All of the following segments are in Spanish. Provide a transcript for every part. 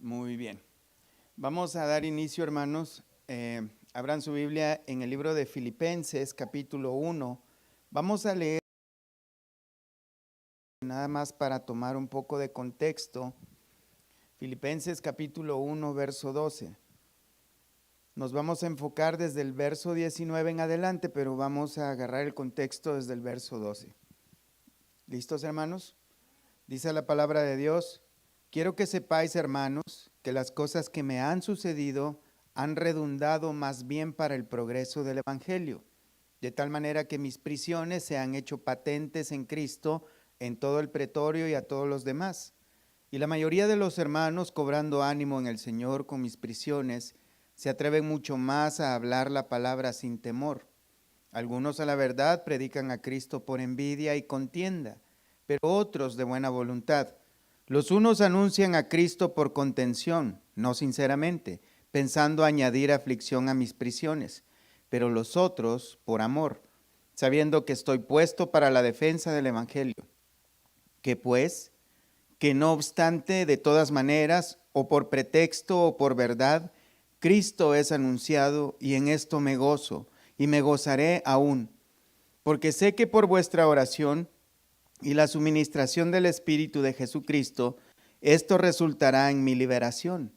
Muy bien. Vamos a dar inicio, hermanos. Abran su Biblia en el libro de Filipenses, capítulo 1. Vamos a leer nada más para tomar un poco de contexto. Filipenses, capítulo 1, verso 12. Nos vamos a enfocar desde el verso 19 en adelante, pero vamos a agarrar el contexto desde el verso 12. ¿Listos, hermanos? Dice la palabra de Dios: quiero que sepáis, hermanos, que las cosas que me han sucedido han redundado más bien para el progreso del Evangelio, de tal manera que mis prisiones se han hecho patentes en Cristo en todo el pretorio y a todos los demás. Y la mayoría de los hermanos, cobrando ánimo en el Señor con mis prisiones, se atreven mucho más a hablar la palabra sin temor. Algunos, a la verdad, predican a Cristo por envidia y contienda, pero otros de buena voluntad. Los unos anuncian a Cristo por contención, no sinceramente, pensando añadir aflicción a mis prisiones, pero los otros por amor, sabiendo que estoy puesto para la defensa del Evangelio. Que pues, que no obstante, de todas maneras, o por pretexto o por verdad, Cristo es anunciado, y en esto me gozo, y me gozaré aún, porque sé que por vuestra oración y la suministración del Espíritu de Jesucristo, esto resultará en mi liberación,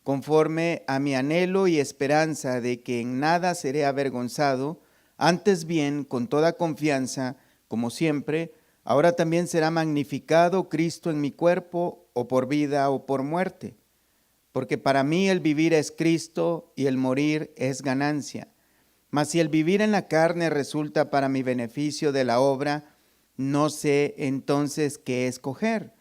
conforme a mi anhelo y esperanza de que en nada seré avergonzado, antes bien, con toda confianza, como siempre, ahora también será magnificado Cristo en mi cuerpo, o por vida o por muerte. Porque para mí el vivir es Cristo y el morir es ganancia. Mas si el vivir en la carne resulta para mi beneficio de la obra, no sé entonces qué escoger,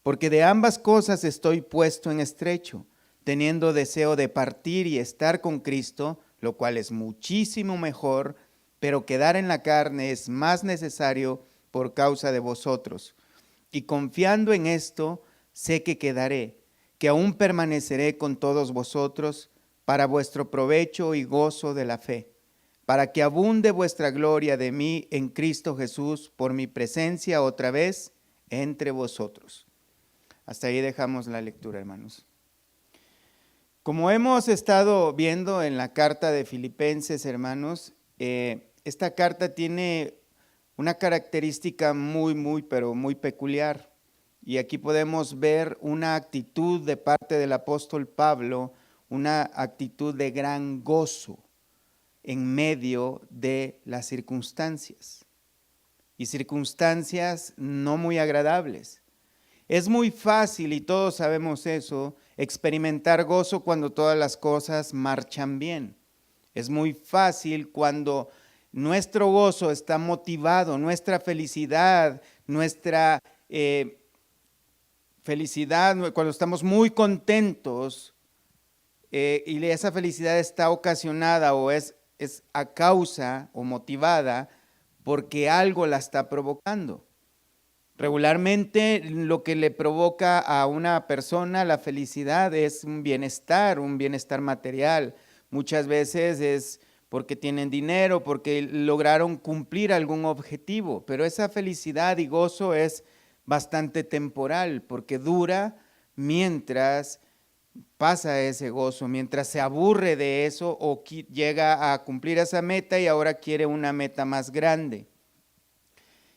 porque de ambas cosas estoy puesto en estrecho, teniendo deseo de partir y estar con Cristo, lo cual es muchísimo mejor, pero quedar en la carne es más necesario por causa de vosotros. Y confiando en esto, sé que quedaré, que aún permaneceré con todos vosotros para vuestro provecho y gozo de la fe, para que abunde vuestra gloria de mí en Cristo Jesús por mi presencia otra vez entre vosotros. Hasta ahí dejamos la lectura, hermanos. Como hemos estado viendo en la carta de Filipenses, hermanos, esta carta tiene una característica pero muy peculiar. Y aquí podemos ver una actitud de parte del apóstol Pablo, una actitud de gran gozo en medio de las circunstancias. Y circunstancias no muy agradables. Es muy fácil, y todos sabemos eso, experimentar gozo cuando todas las cosas marchan bien. Es muy fácil cuando nuestro gozo está motivado, nuestra felicidad, cuando estamos muy contentos y esa felicidad está ocasionada o es a causa o motivada porque algo la está provocando. Regularmente lo que le provoca a una persona la felicidad es un bienestar material. Muchas veces es porque tienen dinero, porque lograron cumplir algún objetivo, pero esa felicidad y gozo es bastante temporal porque dura mientras pasa ese gozo, mientras se aburre de eso o llega a cumplir esa meta y ahora quiere una meta más grande.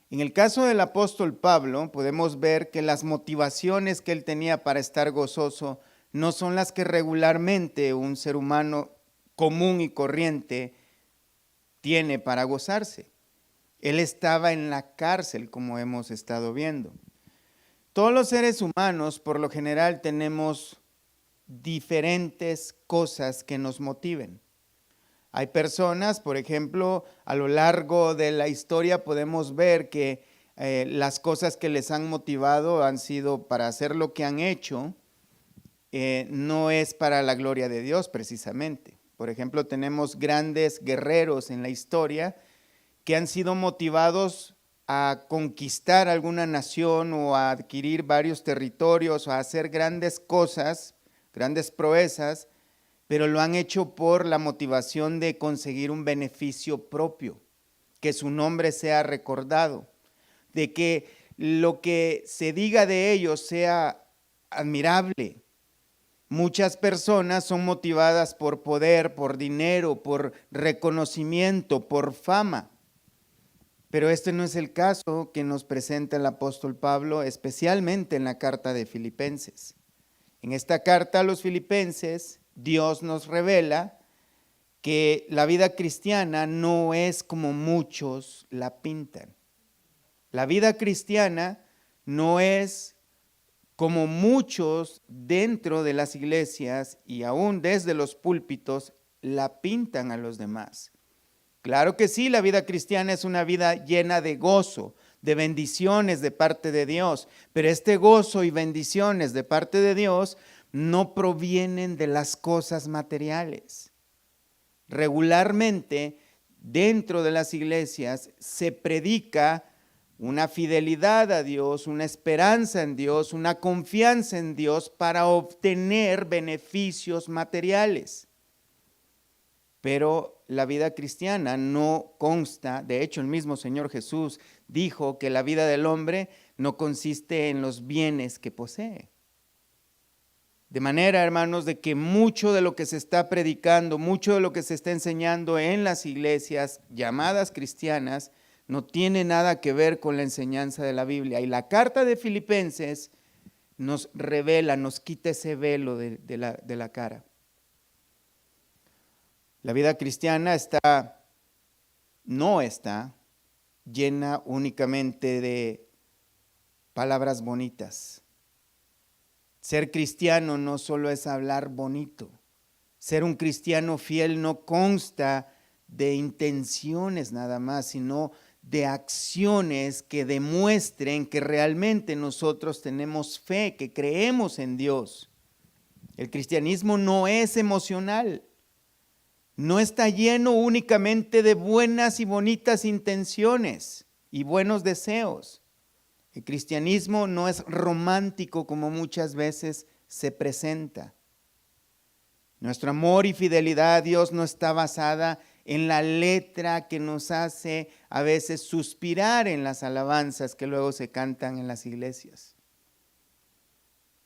En el caso del apóstol Pablo, podemos ver que las motivaciones que él tenía para estar gozoso no son las que regularmente un ser humano común y corriente tiene para gozarse. Él estaba en la cárcel, como hemos estado viendo. Todos los seres humanos, por lo general, tenemos diferentes cosas que nos motiven. Hay personas, por ejemplo, a lo largo de la historia podemos ver que las cosas que les han motivado han sido para hacer lo que han hecho, no es para la gloria de Dios precisamente. Por ejemplo, tenemos grandes guerreros en la historia que han sido motivados a conquistar alguna nación o a adquirir varios territorios o a hacer grandes cosas, grandes proezas, pero lo han hecho por la motivación de conseguir un beneficio propio, que su nombre sea recordado, de que lo que se diga de ellos sea admirable. Muchas personas son motivadas por poder, por dinero, por reconocimiento, por fama. Pero este no es el caso que nos presenta el apóstol Pablo, especialmente en la carta de Filipenses. En esta carta a los Filipenses, Dios nos revela que la vida cristiana no es como muchos la pintan. La vida cristiana no es como muchos dentro de las iglesias y aún desde los púlpitos la pintan a los demás. Claro que sí, la vida cristiana es una vida llena de gozo, de bendiciones de parte de Dios, pero este gozo y bendiciones de parte de Dios no provienen de las cosas materiales. Regularmente, dentro de las iglesias se predica una fidelidad a Dios, una esperanza en Dios, una confianza en Dios para obtener beneficios materiales. Pero la vida cristiana no consta, de hecho el mismo Señor Jesús dijo que la vida del hombre no consiste en los bienes que posee. De manera, hermanos, de que mucho de lo que se está predicando, mucho de lo que se está enseñando en las iglesias llamadas cristianas, no tiene nada que ver con la enseñanza de la Biblia. Y la carta de Filipenses nos revela, nos quita ese velo de la cara. La vida cristiana no está llena únicamente de palabras bonitas. Ser cristiano no solo es hablar bonito. Ser un cristiano fiel no consta de intenciones nada más, sino de acciones que demuestren que realmente nosotros tenemos fe, que creemos en Dios. El cristianismo no es emocional, no está lleno únicamente de buenas y bonitas intenciones y buenos deseos. El cristianismo no es romántico como muchas veces se presenta. Nuestro amor y fidelidad a Dios no está basada en la letra que nos hace a veces suspirar en las alabanzas que luego se cantan en las iglesias.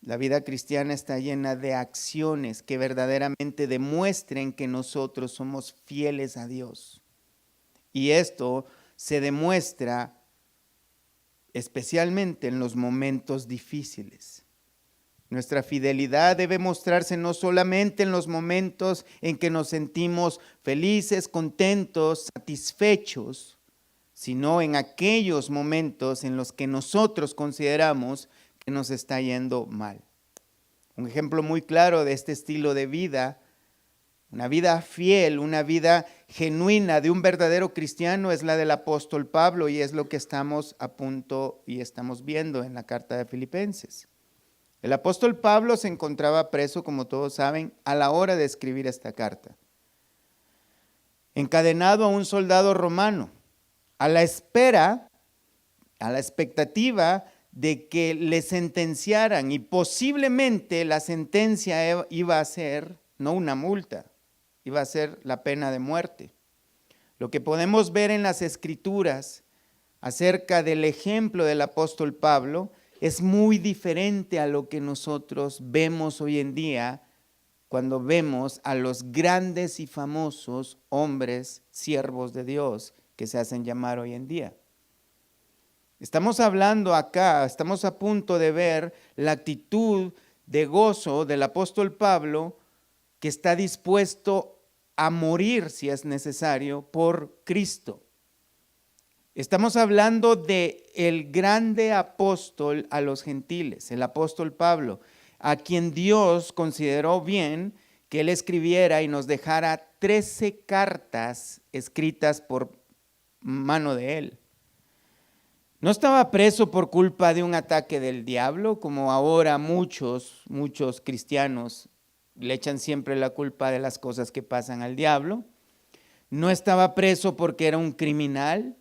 La vida cristiana está llena de acciones que verdaderamente demuestren que nosotros somos fieles a Dios. Y esto se demuestra especialmente en los momentos difíciles. Nuestra fidelidad debe mostrarse no solamente en los momentos en que nos sentimos felices, contentos, satisfechos, sino en aquellos momentos en los que nosotros consideramos que nos está yendo mal. Un ejemplo muy claro de este estilo de vida, una vida fiel, una vida genuina de un verdadero cristiano es la del apóstol Pablo y es lo que estamos a punto y estamos viendo en la carta de Filipenses. El apóstol Pablo se encontraba preso, como todos saben, a la hora de escribir esta carta. Encadenado a un soldado romano, a la expectativa de que le sentenciaran y posiblemente la sentencia iba a ser no una multa, iba a ser la pena de muerte. Lo que podemos ver en las Escrituras acerca del ejemplo del apóstol Pablo es muy diferente a lo que nosotros vemos hoy en día cuando vemos a los grandes y famosos hombres, siervos de Dios, que se hacen llamar hoy en día. Estamos hablando acá, estamos a punto de ver la actitud de gozo del apóstol Pablo, que está dispuesto a morir si es necesario por Cristo. Estamos hablando de el grande apóstol a los gentiles, el apóstol Pablo, a quien Dios consideró bien que él escribiera y nos dejara 13 cartas escritas por mano de él. No estaba preso por culpa de un ataque del diablo, como ahora muchos cristianos le echan siempre la culpa de las cosas que pasan al diablo. No estaba preso porque era un criminal,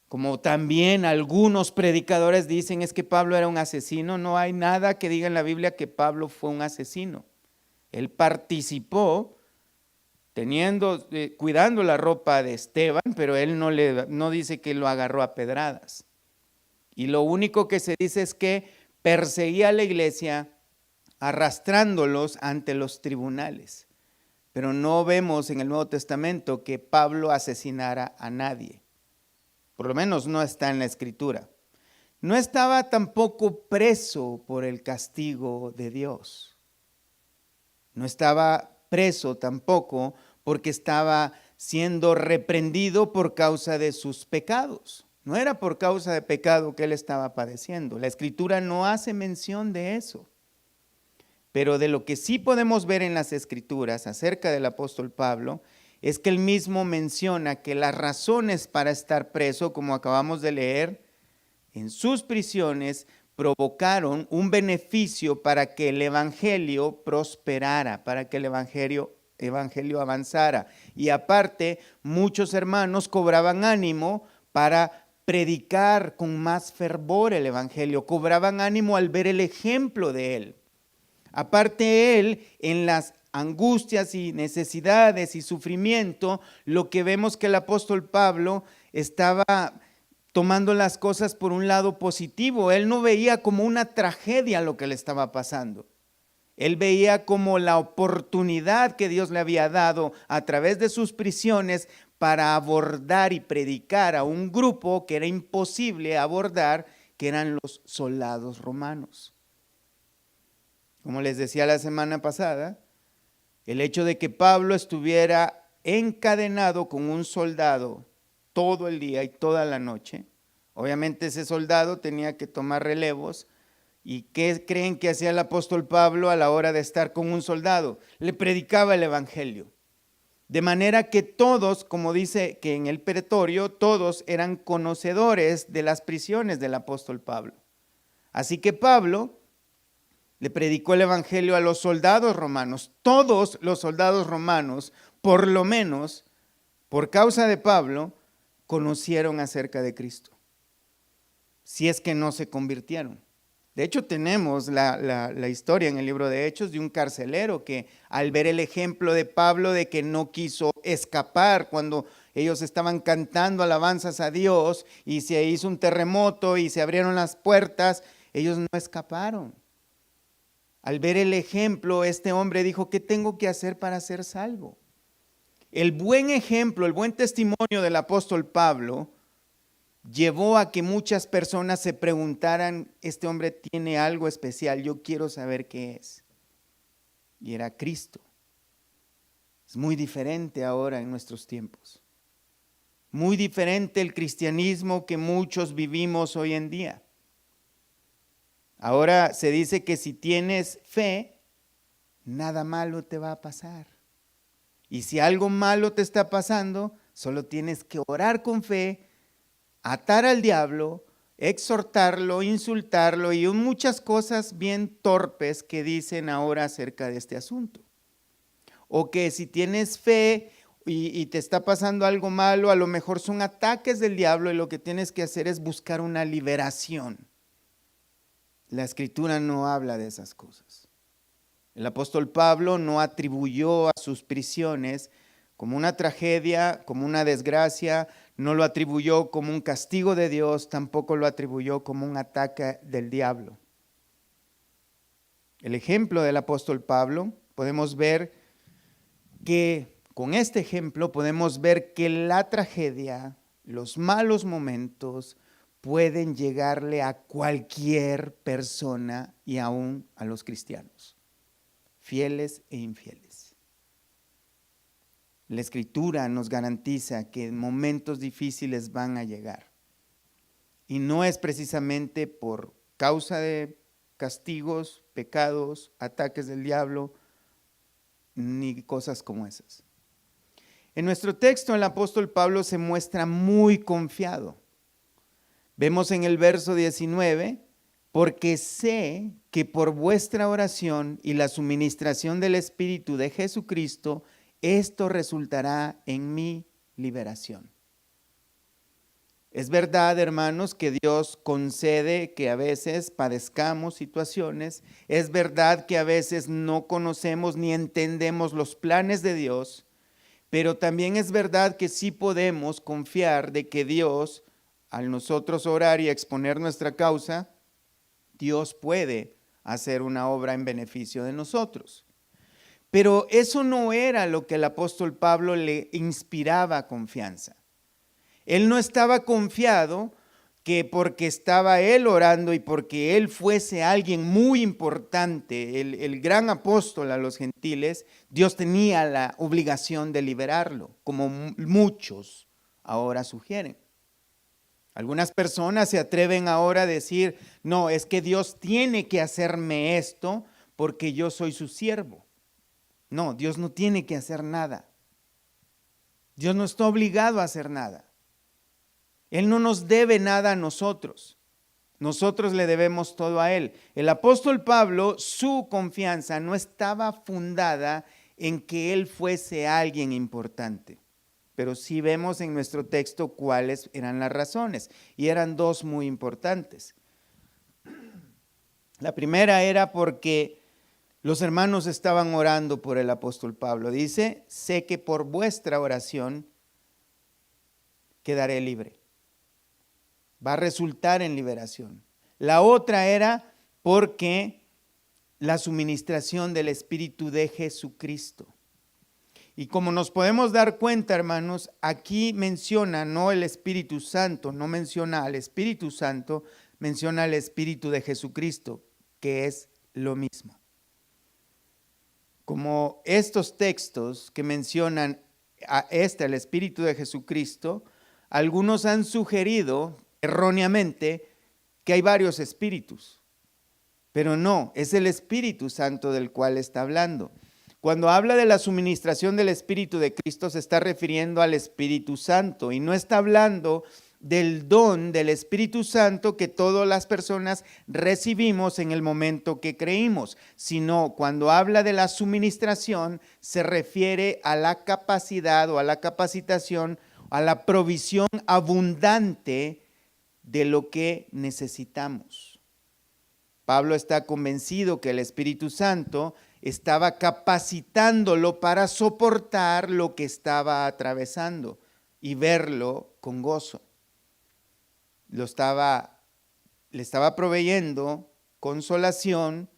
como también algunos predicadores dicen es que Pablo era un asesino. No hay nada que diga en la Biblia que Pablo fue un asesino. Él participó cuidando la ropa de Esteban, pero él no dice que lo agarró a pedradas. Y lo único que se dice es que perseguía a la iglesia, arrastrándolos ante los tribunales. Pero no vemos en el Nuevo Testamento que Pablo asesinara a nadie. Por lo menos no está en la Escritura. No estaba tampoco preso por el castigo de Dios. No estaba preso tampoco porque estaba siendo reprendido por causa de sus pecados. No era por causa de pecado que él estaba padeciendo. La Escritura no hace mención de eso. Pero de lo que sí podemos ver en las Escrituras acerca del apóstol Pablo es que él mismo menciona que las razones para estar preso, como acabamos de leer, en sus prisiones provocaron un beneficio para que el evangelio prosperara, para que el evangelio avanzara. Y aparte, muchos hermanos cobraban ánimo para predicar con más fervor el evangelio, cobraban ánimo al ver el ejemplo de él. Aparte él, en las angustias y necesidades y sufrimiento, lo que vemos que el apóstol Pablo estaba tomando las cosas por un lado positivo. Él no veía como una tragedia lo que le estaba pasando. Él veía como la oportunidad que Dios le había dado a través de sus prisiones para abordar y predicar a un grupo que era imposible abordar, que eran los soldados romanos. Como les decía la semana pasada, el hecho de que Pablo estuviera encadenado con un soldado todo el día y toda la noche, obviamente ese soldado tenía que tomar relevos. ¿Y qué creen que hacía el apóstol Pablo a la hora de estar con un soldado? Le predicaba el evangelio. De manera que todos, como dice que en el pretorio, todos eran conocedores de las prisiones del apóstol Pablo. Así que Pablo le predicó el evangelio a los soldados romanos. Todos los soldados romanos, por lo menos, por causa de Pablo, conocieron acerca de Cristo. Si es que no se convirtieron. De hecho, tenemos la historia en el libro de Hechos de un carcelero que al ver el ejemplo de Pablo de que no quiso escapar cuando ellos estaban cantando alabanzas a Dios y se hizo un terremoto y se abrieron las puertas, ellos no escaparon. Al ver el ejemplo, este hombre dijo, ¿qué tengo que hacer para ser salvo? El buen ejemplo, el buen testimonio del apóstol Pablo llevó a que muchas personas se preguntaran, este hombre tiene algo especial, yo quiero saber qué es. Y era Cristo. Es muy diferente ahora en nuestros tiempos. Muy diferente el cristianismo que muchos vivimos hoy en día. Ahora se dice que si tienes fe, nada malo te va a pasar. Y si algo malo te está pasando, solo tienes que orar con fe, atar al diablo, exhortarlo, insultarlo y muchas cosas bien torpes que dicen ahora acerca de este asunto. O que si tienes fe y te está pasando algo malo, a lo mejor son ataques del diablo y lo que tienes que hacer es buscar una liberación. La Escritura no habla de esas cosas. El apóstol Pablo no atribuyó a sus prisiones como una tragedia, como una desgracia, no lo atribuyó como un castigo de Dios, tampoco lo atribuyó como un ataque del diablo. El ejemplo del apóstol Pablo, podemos ver que con este ejemplo podemos ver que la tragedia, los malos momentos pueden llegarle a cualquier persona y aún a los cristianos, fieles e infieles. La Escritura nos garantiza que momentos difíciles van a llegar. Y no es precisamente por causa de castigos, pecados, ataques del diablo, ni cosas como esas. En nuestro texto el apóstol Pablo se muestra muy confiado. Vemos en el verso 19, porque sé que por vuestra oración y la suministración del Espíritu de Jesucristo, esto resultará en mi liberación. Es verdad, hermanos, que Dios concede que a veces padezcamos situaciones. Es verdad que a veces no conocemos ni entendemos los planes de Dios, pero también es verdad que sí podemos confiar de que Dios, al nosotros orar y exponer nuestra causa, Dios puede a hacer una obra en beneficio de nosotros. Pero eso no era lo que el apóstol Pablo le inspiraba confianza. Él no estaba confiado que porque estaba él orando y porque él fuese alguien muy importante, el gran apóstol a los gentiles, Dios tenía la obligación de liberarlo, como muchos ahora sugieren. Algunas personas se atreven ahora a decir, no, es que Dios tiene que hacerme esto porque yo soy su siervo. No, Dios no tiene que hacer nada. Dios no está obligado a hacer nada. Él no nos debe nada a nosotros. Nosotros le debemos todo a Él. El apóstol Pablo, su confianza no estaba fundada en que él fuese alguien importante. Pero sí vemos en nuestro texto cuáles eran las razones. Y eran dos muy importantes. La primera era porque los hermanos estaban orando por el apóstol Pablo. Dice, sé que por vuestra oración quedaré libre. Va a resultar en liberación. La otra era porque la suministración del Espíritu de Jesucristo. Y como nos podemos dar cuenta, hermanos, aquí menciona no el Espíritu Santo, no menciona al Espíritu Santo, menciona al Espíritu de Jesucristo, que es lo mismo. Como estos textos que mencionan el Espíritu de Jesucristo, algunos han sugerido erróneamente que hay varios espíritus, pero no, es el Espíritu Santo del cual está hablando. Cuando habla de la suministración del Espíritu de Cristo, se está refiriendo al Espíritu Santo y no está hablando del don del Espíritu Santo que todas las personas recibimos en el momento que creímos, sino cuando habla de la suministración se refiere a la capacidad o a la capacitación, a la provisión abundante de lo que necesitamos. Pablo está convencido que el Espíritu Santo estaba capacitándolo para soportar lo que estaba atravesando y verlo con gozo. Le estaba proveyendo consolación,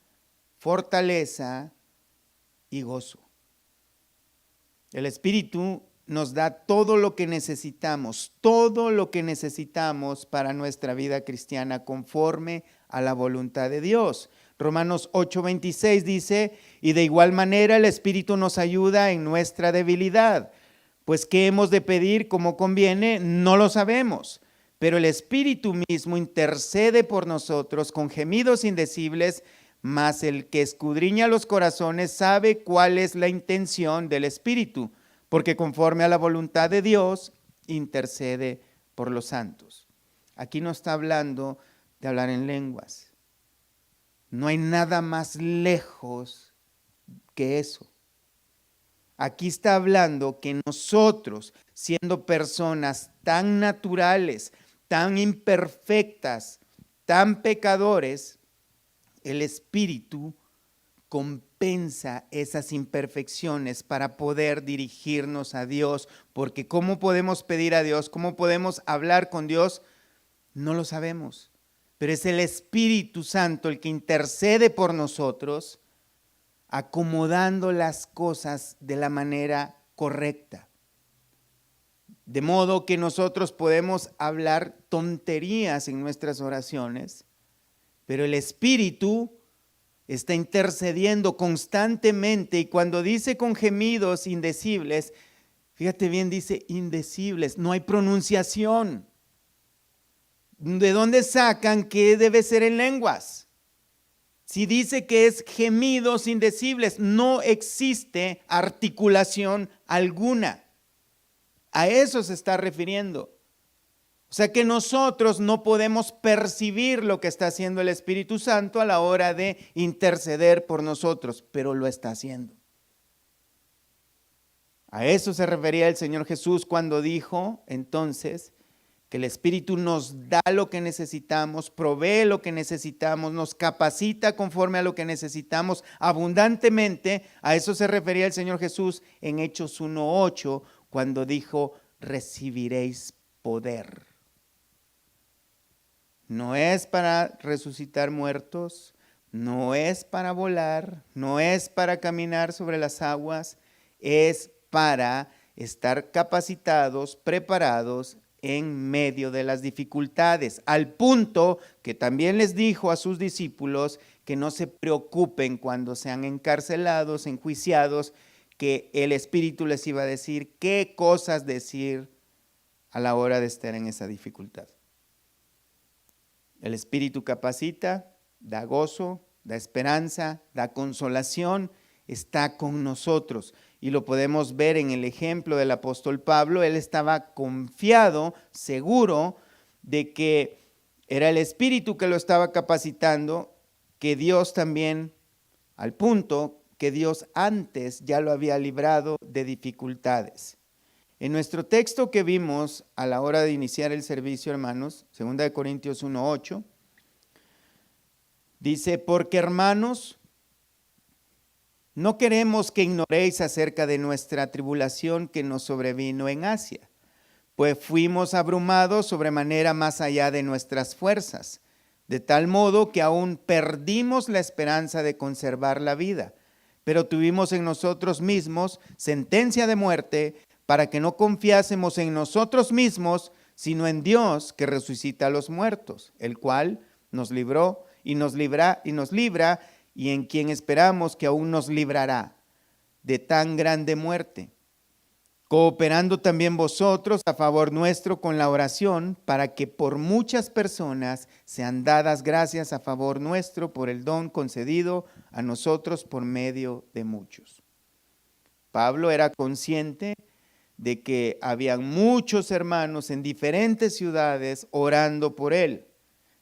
fortaleza y gozo. El Espíritu nos da todo lo que necesitamos para nuestra vida cristiana conforme a la voluntad de Dios. Romanos 8:26 dice, y de igual manera el Espíritu nos ayuda en nuestra debilidad, pues qué hemos de pedir como conviene, no lo sabemos, pero el Espíritu mismo intercede por nosotros con gemidos indecibles, mas el que escudriña los corazones sabe cuál es la intención del Espíritu, porque conforme a la voluntad de Dios, intercede por los santos. Aquí no está hablando de hablar en lenguas. No hay nada más lejos que eso. Aquí está hablando que nosotros, siendo personas tan naturales, tan imperfectas, tan pecadores, el Espíritu compensa esas imperfecciones para poder dirigirnos a Dios, porque ¿cómo podemos pedir a Dios? ¿Cómo podemos hablar con Dios? No lo sabemos, pero es el Espíritu Santo el que intercede por nosotros, acomodando las cosas de la manera correcta. De modo que nosotros podemos hablar tonterías en nuestras oraciones, pero el Espíritu está intercediendo constantemente, y cuando dice con gemidos indecibles, fíjate bien, dice indecibles, no hay pronunciación. ¿De dónde sacan que debe ser en lenguas? Si dice que es gemidos indecibles, no existe articulación alguna. A eso se está refiriendo. O sea que nosotros no podemos percibir lo que está haciendo el Espíritu Santo a la hora de interceder por nosotros, pero lo está haciendo. A eso se refería el Señor Jesús cuando dijo entonces que el Espíritu nos da lo que necesitamos, provee lo que necesitamos, nos capacita conforme a lo que necesitamos abundantemente. A eso se refería el Señor Jesús en Hechos 1:8 cuando dijo, recibiréis poder. No es para resucitar muertos, no es para volar, no es para caminar sobre las aguas, es para estar capacitados, preparados en medio de las dificultades, al punto que también les dijo a sus discípulos que no se preocupen cuando sean encarcelados, enjuiciados, que el Espíritu les iba a decir qué cosas decir a la hora de estar en esa dificultad. El Espíritu capacita, da gozo, da esperanza, da consolación, está con nosotros. Y lo podemos ver en el ejemplo del apóstol Pablo. Él estaba confiado, seguro de que era el Espíritu que lo estaba capacitando, que Dios también, al punto que Dios antes ya lo había librado de dificultades. En nuestro texto que vimos a la hora de iniciar el servicio, hermanos, 2 Corintios 1:8, dice, porque hermanos, no queremos que ignoréis acerca de nuestra tribulación que nos sobrevino en Asia, pues fuimos abrumados sobremanera más allá de nuestras fuerzas, de tal modo que aún perdimos la esperanza de conservar la vida, pero tuvimos en nosotros mismos sentencia de muerte, para que no confiásemos en nosotros mismos, sino en Dios que resucita a los muertos, el cual nos libró y nos libra, y en quien esperamos que aún nos librará de tan grande muerte, cooperando también vosotros a favor nuestro con la oración, para que por muchas personas sean dadas gracias a favor nuestro por el don concedido a nosotros por medio de muchos. Pablo era consciente de que habían muchos hermanos en diferentes ciudades orando por él,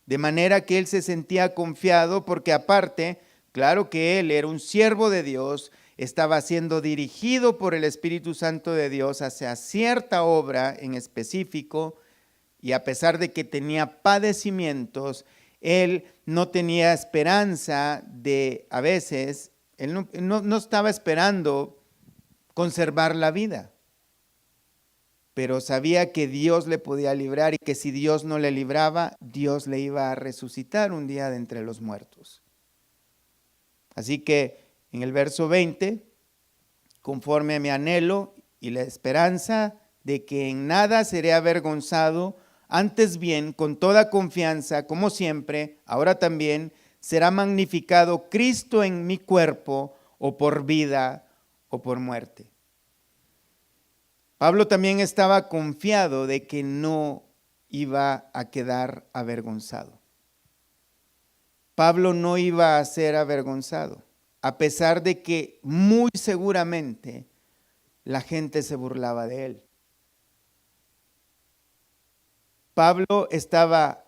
de manera que él se sentía confiado porque aparte, claro que él era un siervo de Dios, estaba siendo dirigido por el Espíritu Santo de Dios hacia cierta obra en específico, y a pesar de que tenía padecimientos, él no tenía esperanza de, a veces, él no estaba esperando conservar la vida, pero sabía que Dios le podía librar y que si Dios no le libraba, Dios le iba a resucitar un día de entre los muertos. Así que en el verso 20, conforme a mi anhelo y la esperanza de que en nada seré avergonzado, antes bien, con toda confianza, como siempre, ahora también, será magnificado Cristo en mi cuerpo, o por vida o por muerte. Pablo también estaba confiado de que no iba a quedar avergonzado. Pablo no iba a ser avergonzado, a pesar de que muy seguramente la gente se burlaba de él. Pablo estaba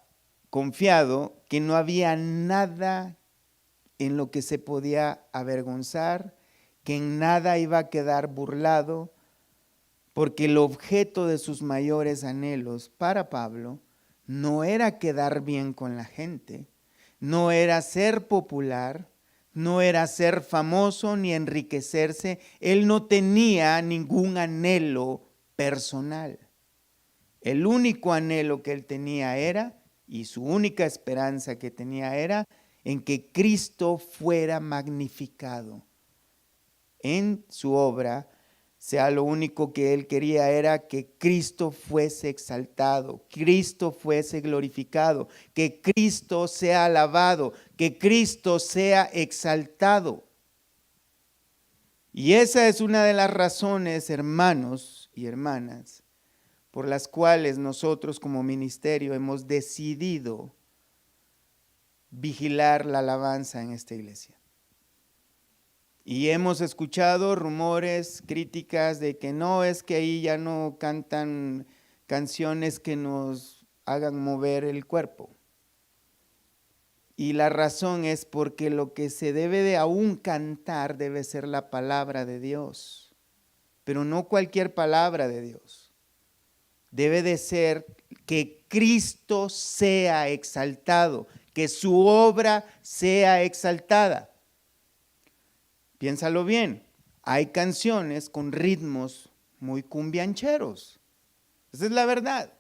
confiado que no había nada en lo que se podía avergonzar, que en nada iba a quedar burlado, porque el objeto de sus mayores anhelos para Pablo no era quedar bien con la gente, no era ser popular, no era ser famoso ni enriquecerse. Él no tenía ningún anhelo personal. El único anhelo que él tenía era, y su única esperanza que tenía era, en que Cristo fuera magnificado en su obra. Sea lo único que él quería era que Cristo fuese exaltado, Cristo fuese glorificado, que Cristo sea alabado, que Cristo sea exaltado. Y esa es una de las razones, hermanos y hermanas, por las cuales nosotros como ministerio hemos decidido vigilar la alabanza en esta iglesia. Y hemos escuchado rumores, críticas de que no, es que ahí ya no cantan canciones que nos hagan mover el cuerpo. Y la razón es porque lo que se debe de aún cantar debe ser la palabra de Dios, pero no cualquier palabra de Dios. Debe de ser que Cristo sea exaltado, que su obra sea exaltada. Piénsalo bien, hay canciones con ritmos muy cumbiancheros. Esa es la verdad.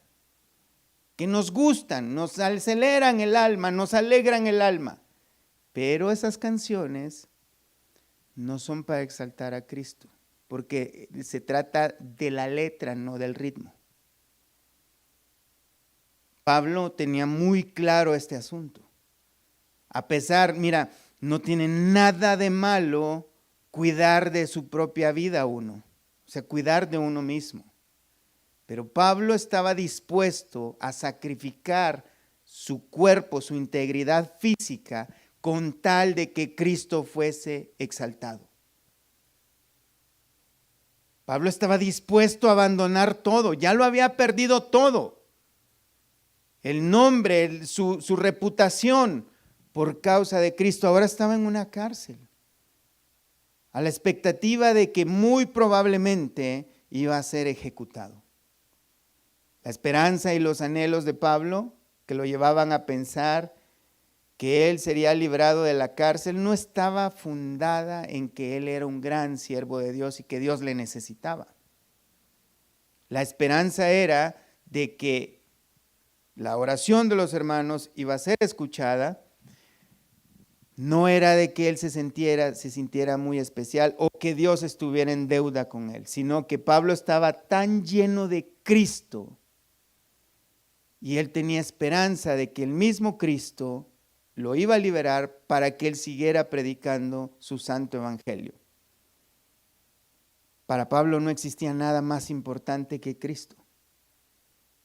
Que nos gustan, nos aceleran el alma, nos alegran el alma. Pero esas canciones no son para exaltar a Cristo, porque se trata de la letra, no del ritmo. Pablo tenía muy claro este asunto. A pesar, mira, no tiene nada de malo cuidar de su propia vida uno, o sea, cuidar de uno mismo. Pero Pablo estaba dispuesto a sacrificar su cuerpo, su integridad física, con tal de que Cristo fuese exaltado. Pablo estaba dispuesto a abandonar todo, ya lo había perdido todo. El nombre, su reputación por causa de Cristo. Ahora estaba en una cárcel, a la expectativa de que muy probablemente iba a ser ejecutado. La esperanza y los anhelos de Pablo, que lo llevaban a pensar que él sería librado de la cárcel, no estaba fundada en que él era un gran siervo de Dios y que Dios le necesitaba. La esperanza era de que la oración de los hermanos iba a ser escuchada. No era de que él se sintiera muy especial o que Dios estuviera en deuda con él, sino que Pablo estaba tan lleno de Cristo y él tenía esperanza de que el mismo Cristo lo iba a liberar para que él siguiera predicando su santo evangelio. Para Pablo no existía nada más importante que Cristo.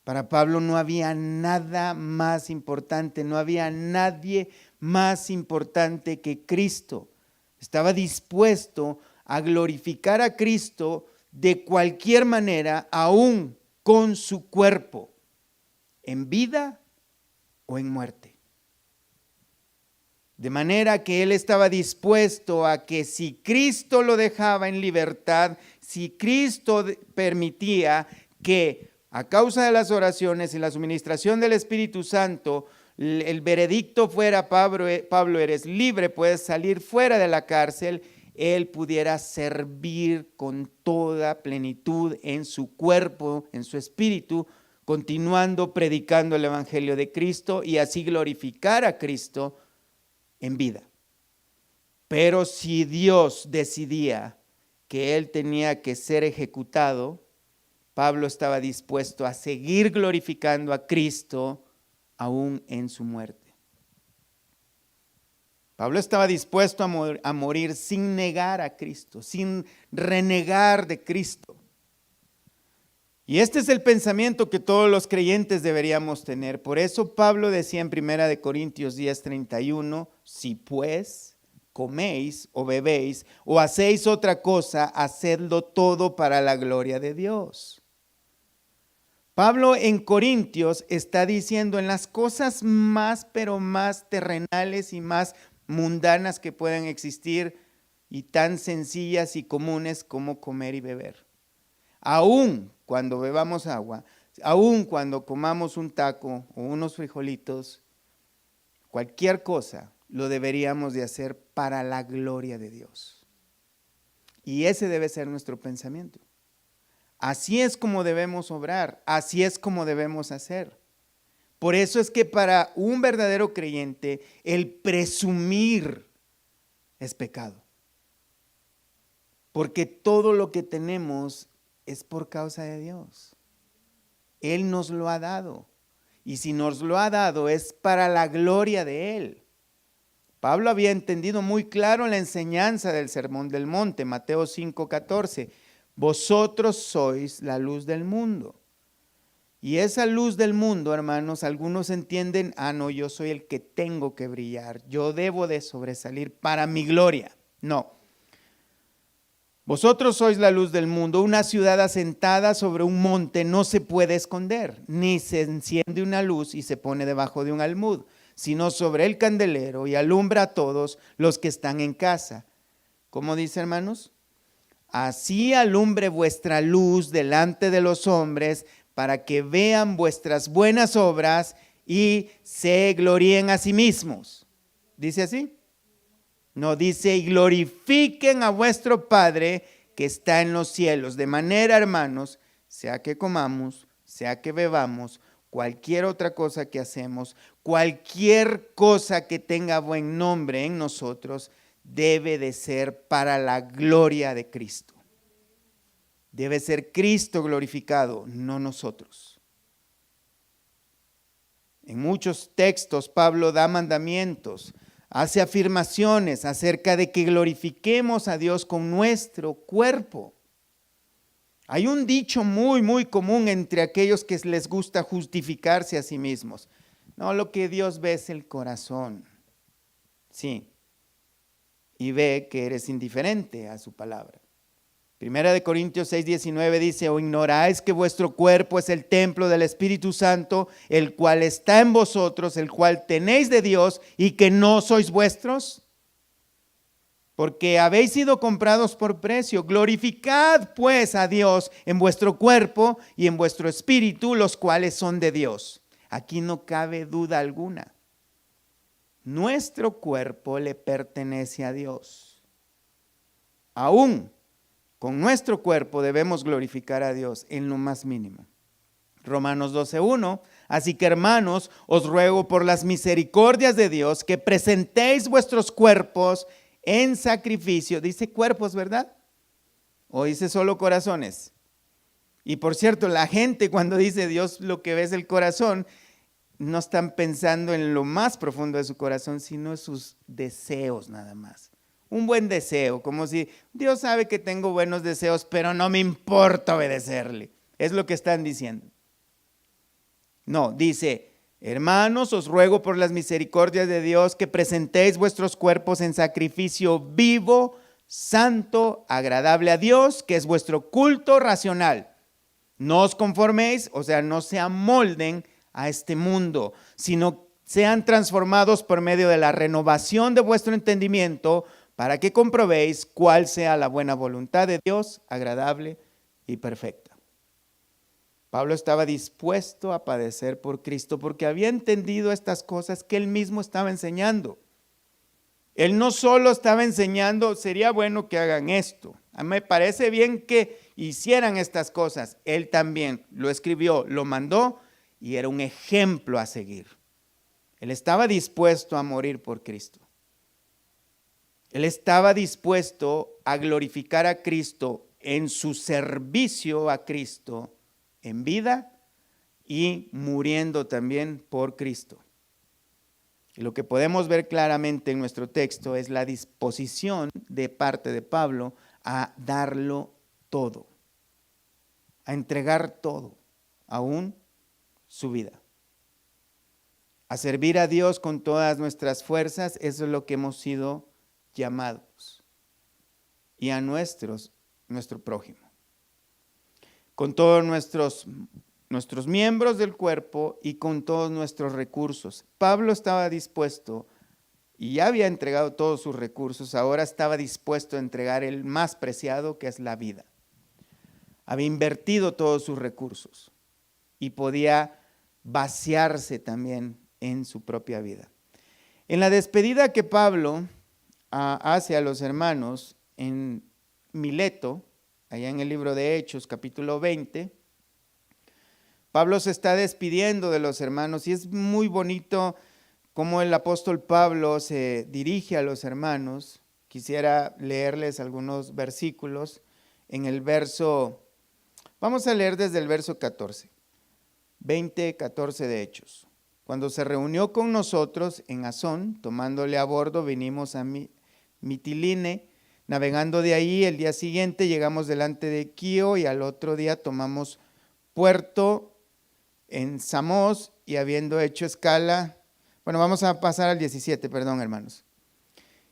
Para Pablo no había nada más importante, no había nadie más importante que Cristo. Estaba dispuesto a glorificar a Cristo de cualquier manera, aún con su cuerpo, en vida o en muerte. De manera que él estaba dispuesto a que si Cristo lo dejaba en libertad, si Cristo permitía que a causa de las oraciones y la suministración del Espíritu Santo, el veredicto fuera: Pablo, eres libre, puedes salir fuera de la cárcel, él pudiera servir con toda plenitud en su cuerpo, en su espíritu, continuando predicando el Evangelio de Cristo y así glorificar a Cristo en vida. Pero si Dios decidía que él tenía que ser ejecutado, Pablo estaba dispuesto a seguir glorificando a Cristo aún en su muerte. Pablo estaba dispuesto a morir sin negar a Cristo, sin renegar de Cristo. Y este es el pensamiento que todos los creyentes deberíamos tener. Por eso Pablo decía en 1 Corintios 10:31, si pues coméis o bebéis o hacéis otra cosa, hacedlo todo para la gloria de Dios. Pablo en Corintios está diciendo en las cosas más, pero más terrenales y más mundanas que puedan existir y tan sencillas y comunes como comer y beber. Aún cuando bebamos agua, aún cuando comamos un taco o unos frijolitos, cualquier cosa lo deberíamos de hacer para la gloria de Dios. Y ese debe ser nuestro pensamiento. Así es como debemos obrar, así es como debemos hacer. Por eso es que para un verdadero creyente el presumir es pecado. Porque todo lo que tenemos es por causa de Dios. Él nos lo ha dado. Y si nos lo ha dado es para la gloria de Él. Pablo había entendido muy claro la enseñanza del Sermón del Monte, Mateo 5:14. Vosotros sois la luz del mundo. Y esa luz del mundo, hermanos, algunos entienden, no, yo soy el que tengo que brillar, yo debo de sobresalir para mi gloria. No. Vosotros sois la luz del mundo. Una ciudad asentada sobre un monte no se puede esconder, ni se enciende una luz y se pone debajo de un almud, sino sobre el candelero y alumbra a todos los que están en casa. ¿Cómo dice, hermanos? Así alumbre vuestra luz delante de los hombres, para que vean vuestras buenas obras y se gloríen a sí mismos. ¿Dice así? No, dice, y glorifiquen a vuestro Padre que está en los cielos. De manera, hermanos, sea que comamos, sea que bebamos, cualquier otra cosa que hacemos, cualquier cosa que tenga buen nombre en nosotros, debe de ser para la gloria de Cristo. Debe ser Cristo glorificado, no nosotros. En muchos textos Pablo da mandamientos, hace afirmaciones acerca de que glorifiquemos a Dios con nuestro cuerpo. Hay un dicho muy común entre aquellos que les gusta justificarse a sí mismos. No, lo que Dios ve es el corazón. Sí. Y ve que eres indiferente a su palabra. Primera de Corintios 6:19 dice: ¿o ignoráis que vuestro cuerpo es el templo del Espíritu Santo, el cual está en vosotros, el cual tenéis de Dios y que no sois vuestros? Porque habéis sido comprados por precio. Glorificad pues a Dios en vuestro cuerpo y en vuestro espíritu, los cuales son de Dios. Aquí no cabe duda alguna. Nuestro cuerpo le pertenece a Dios. Aún con nuestro cuerpo debemos glorificar a Dios en lo más mínimo. Romanos 12:1, así que hermanos, os ruego por las misericordias de Dios que presentéis vuestros cuerpos en sacrificio. Dice cuerpos, ¿verdad? ¿O dice solo corazones? Y por cierto, la gente cuando dice Dios lo que ve es el corazón, no están pensando en lo más profundo de su corazón, sino en sus deseos nada más. Un buen deseo, como si Dios sabe que tengo buenos deseos, pero no me importa obedecerle. Es lo que están diciendo. No, dice, hermanos, os ruego por las misericordias de Dios que presentéis vuestros cuerpos en sacrificio vivo, santo, agradable a Dios, que es vuestro culto racional. No os conforméis, o sea, no se amolden a este mundo, sino sean transformados por medio de la renovación de vuestro entendimiento, para que comprobéis cuál sea la buena voluntad de Dios, agradable y perfecta. Pablo estaba dispuesto a padecer por Cristo porque había entendido estas cosas que él mismo estaba enseñando. Él no solo estaba enseñando, sería bueno que hagan esto. A mí me parece bien que hicieran estas cosas. Él también lo escribió, lo mandó y era un ejemplo a seguir. Él estaba dispuesto a morir por Cristo. Él estaba dispuesto a glorificar a Cristo en su servicio a Cristo en vida y muriendo también por Cristo. Y lo que podemos ver claramente en nuestro texto es la disposición de parte de Pablo a darlo todo, a entregar todo, aún su vida. A servir a Dios con todas nuestras fuerzas, eso es lo que hemos sido llamados, y a nuestro prójimo, con todos nuestros miembros del cuerpo y con todos nuestros recursos. Pablo estaba dispuesto, y ya había entregado todos sus recursos, ahora estaba dispuesto a entregar el más preciado, que es la vida. Había invertido todos sus recursos y podía vaciarse también en su propia vida. En la despedida que Pablo hace a los hermanos en Mileto, allá en el libro de Hechos, capítulo 20, Pablo se está despidiendo de los hermanos y es muy bonito cómo el apóstol Pablo se dirige a los hermanos. Quisiera leerles algunos versículos en el verso, vamos a leer desde el verso 14, 14 de Hechos. Cuando se reunió con nosotros en Asón, tomándole a bordo, vinimos a Mitiline. Navegando de ahí, el día siguiente llegamos delante de Quío y al otro día tomamos puerto en Samos y habiendo hecho escala, bueno, vamos a pasar al 17, perdón, hermanos.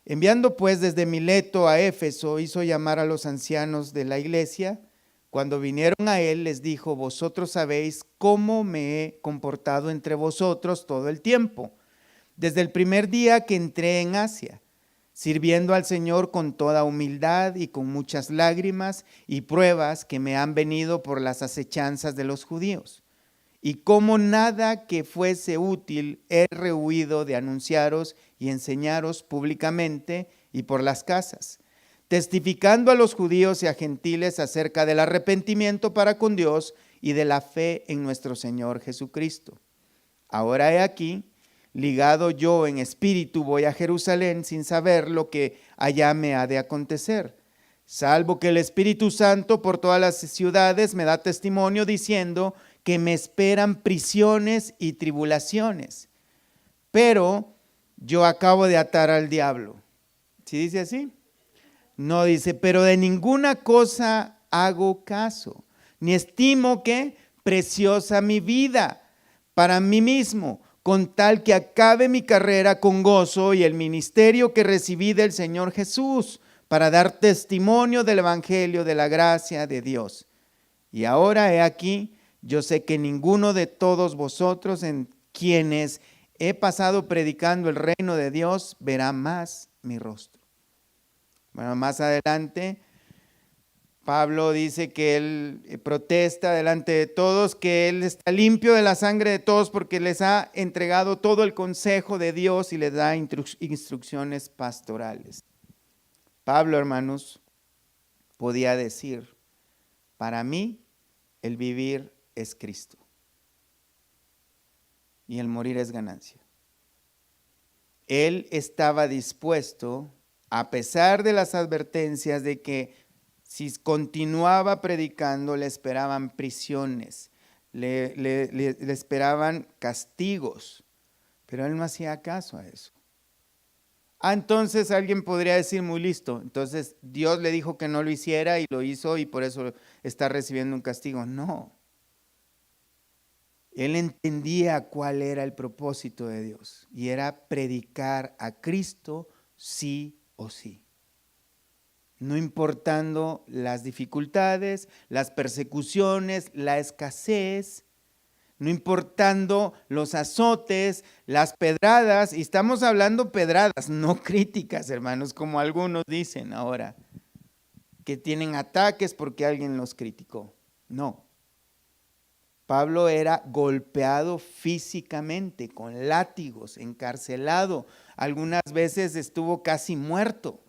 Enviando pues desde Mileto a Éfeso, hizo llamar a los ancianos de la iglesia. Cuando vinieron a él, les dijo: vosotros sabéis cómo me he comportado entre vosotros todo el tiempo, desde el primer día que entré en Asia, sirviendo al Señor con toda humildad y con muchas lágrimas y pruebas que me han venido por las acechanzas de los judíos. Y como nada que fuese útil he rehuido de anunciaros y enseñaros públicamente y por las casas, testificando a los judíos y a gentiles acerca del arrepentimiento para con Dios y de la fe en nuestro Señor Jesucristo. Ahora he aquí, ligado yo en espíritu, voy a Jerusalén sin saber lo que allá me ha de acontecer, salvo que el Espíritu Santo por todas las ciudades me da testimonio diciendo que me esperan prisiones y tribulaciones. Pero yo acabo de atar al diablo. ¿Sí dice así? No dice, pero de ninguna cosa hago caso, ni estimo que preciosa mi vida para mí mismo, con tal que acabe mi carrera con gozo y el ministerio que recibí del Señor Jesús, para dar testimonio del evangelio de la gracia de Dios. Y ahora he aquí, yo sé que ninguno de todos vosotros en quienes he pasado predicando el reino de Dios verá más mi rostro. Bueno, más adelante, Pablo dice que él protesta delante de todos, que él está limpio de la sangre de todos porque les ha entregado todo el consejo de Dios y les da instrucciones pastorales. Pablo, hermanos, podía decir, para mí el vivir es Cristo y el morir es ganancia. Él estaba dispuesto, a pesar de las advertencias de que si continuaba predicando le esperaban prisiones, le esperaban castigos, pero él no hacía caso a eso. Entonces alguien podría decir, muy listo, entonces Dios le dijo que no lo hiciera y lo hizo y por eso está recibiendo un castigo. No. Él entendía cuál era el propósito de Dios y era predicar a Cristo sí o sí. No importando las dificultades, las persecuciones, la escasez, no importando los azotes, las pedradas, y estamos hablando pedradas, no críticas, hermanos, como algunos dicen ahora, que tienen ataques porque alguien los criticó. No. Pablo era golpeado físicamente, con látigos, encarcelado, algunas veces estuvo casi muerto.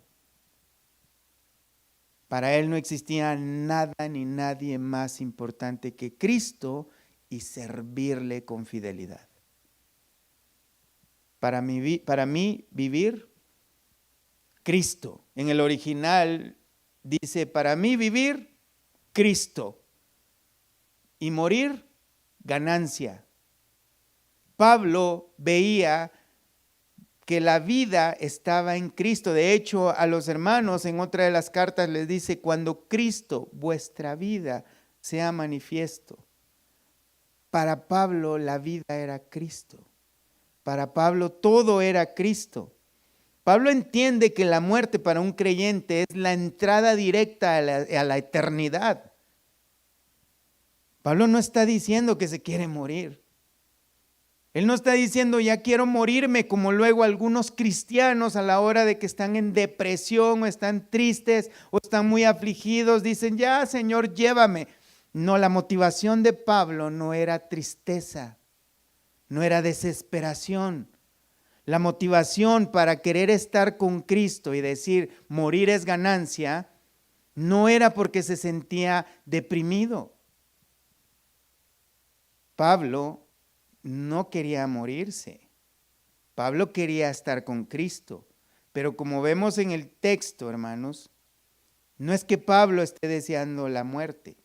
Para él no existía nada ni nadie más importante que Cristo y servirle con fidelidad. Para mí vivir, Cristo. En el original dice, para mí vivir, Cristo. Y morir, ganancia. Pablo veía que la vida estaba en Cristo. De hecho, a los hermanos en otra de las cartas les dice, cuando Cristo, vuestra vida, sea manifiesto. Para Pablo la vida era Cristo. Para Pablo todo era Cristo. Pablo entiende que la muerte para un creyente es la entrada directa a la eternidad. Pablo no está diciendo que se quiere morir. Él no está diciendo ya quiero morirme como luego algunos cristianos a la hora de que están en depresión o están tristes o están muy afligidos, dicen ya Señor llévame. No, la motivación de Pablo no era tristeza, no era desesperación. La motivación para querer estar con Cristo y decir morir es ganancia, no era porque se sentía deprimido. Pablo no quería morirse. Pablo quería estar con Cristo. Pero como vemos en el texto, hermanos, no es que Pablo esté deseando la muerte.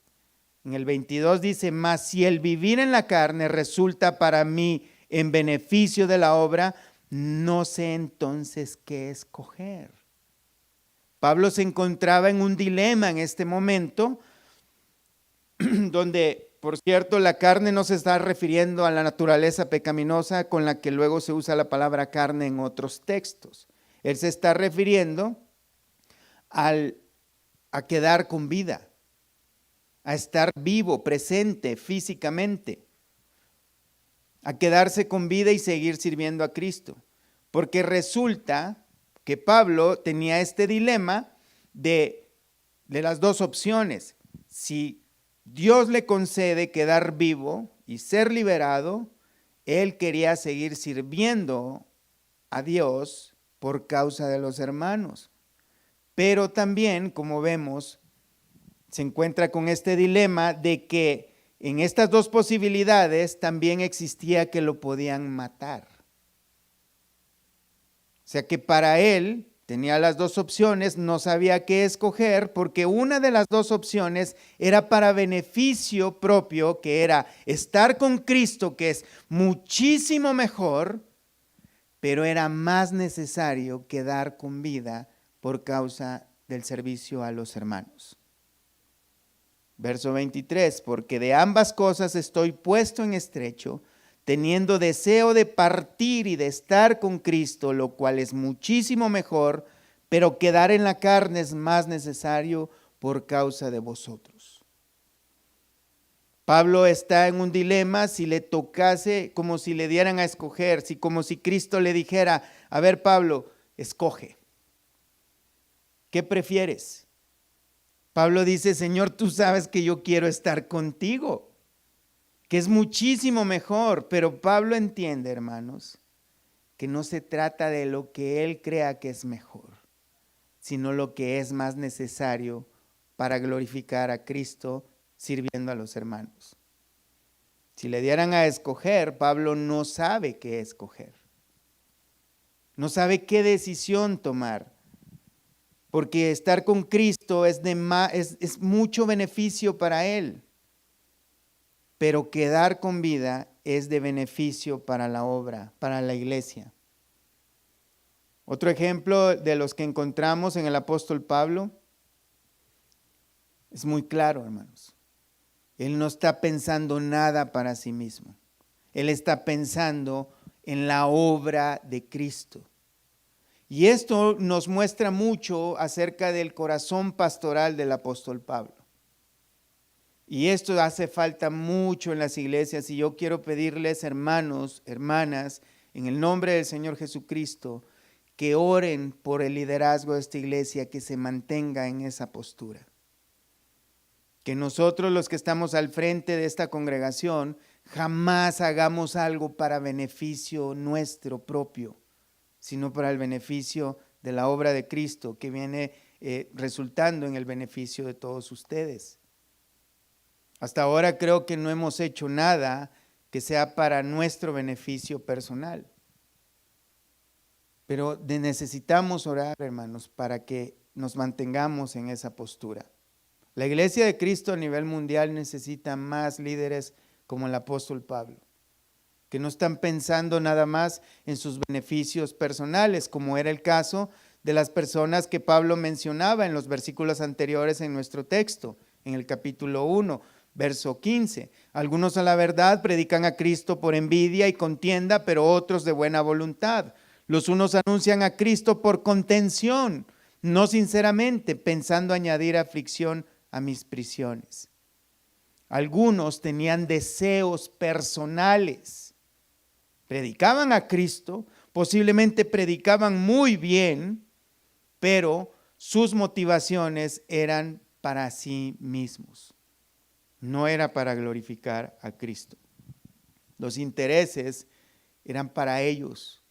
En el 22 dice, mas si el vivir en la carne resulta para mí en beneficio de la obra, no sé entonces qué escoger. Pablo se encontraba en un dilema en este momento, donde, por cierto, la carne no se está refiriendo a la naturaleza pecaminosa con la que luego se usa la palabra carne en otros textos. Él se está refiriendo a quedar con vida, a estar vivo, presente físicamente, a quedarse con vida y seguir sirviendo a Cristo. Porque resulta que Pablo tenía este dilema de las dos opciones. Si Dios le concede quedar vivo y ser liberado, él quería seguir sirviendo a Dios por causa de los hermanos. Pero también, como vemos, se encuentra con este dilema de que en estas dos posibilidades también existía que lo podían matar. O sea que para él tenía las dos opciones, no sabía qué escoger, porque una de las dos opciones era para beneficio propio, que era estar con Cristo, que es muchísimo mejor, pero era más necesario quedar con vida por causa del servicio a los hermanos. Verso 23, porque de ambas cosas estoy puesto en estrecho, teniendo deseo de partir y de estar con Cristo, lo cual es muchísimo mejor, pero quedar en la carne es más necesario por causa de vosotros. Pablo está en un dilema si le tocase, como si le dieran a escoger, como si Cristo le dijera, a ver Pablo, escoge. ¿Qué prefieres? Pablo dice, Señor, tú sabes que yo quiero estar contigo, que es muchísimo mejor, pero Pablo entiende, hermanos, que no se trata de lo que él crea que es mejor, sino lo que es más necesario para glorificar a Cristo sirviendo a los hermanos. Si le dieran a escoger, Pablo no sabe qué escoger, no sabe qué decisión tomar. Porque estar con Cristo es mucho beneficio para él, pero quedar con vida es de beneficio para la obra, para la iglesia. Otro ejemplo de los que encontramos en el apóstol Pablo es muy claro, hermanos. Él no está pensando nada para sí mismo. Él está pensando en la obra de Cristo. Y esto nos muestra mucho acerca del corazón pastoral del apóstol Pablo. Y esto hace falta mucho en las iglesias y yo quiero pedirles, hermanos, hermanas, en el nombre del Señor Jesucristo, que oren por el liderazgo de esta iglesia, que se mantenga en esa postura. Que nosotros los que estamos al frente de esta congregación jamás hagamos algo para beneficio nuestro propio, sino para el beneficio de la obra de Cristo que viene resultando en el beneficio de todos ustedes. Hasta ahora creo que no hemos hecho nada que sea para nuestro beneficio personal. Pero necesitamos orar, hermanos, para que nos mantengamos en esa postura. La iglesia de Cristo a nivel mundial necesita más líderes como el apóstol Pablo, que no están pensando nada más en sus beneficios personales, como era el caso de las personas que Pablo mencionaba en los versículos anteriores en nuestro texto, en el capítulo 1, verso 15. Algunos a la verdad predican a Cristo por envidia y contienda, pero otros de buena voluntad. Los unos anuncian a Cristo por contención, no sinceramente, pensando añadir aflicción a mis prisiones. Algunos tenían deseos personales. Predicaban a Cristo, posiblemente predicaban muy bien, pero sus motivaciones eran para sí mismos. No era para glorificar a Cristo. Los intereses eran para ellos.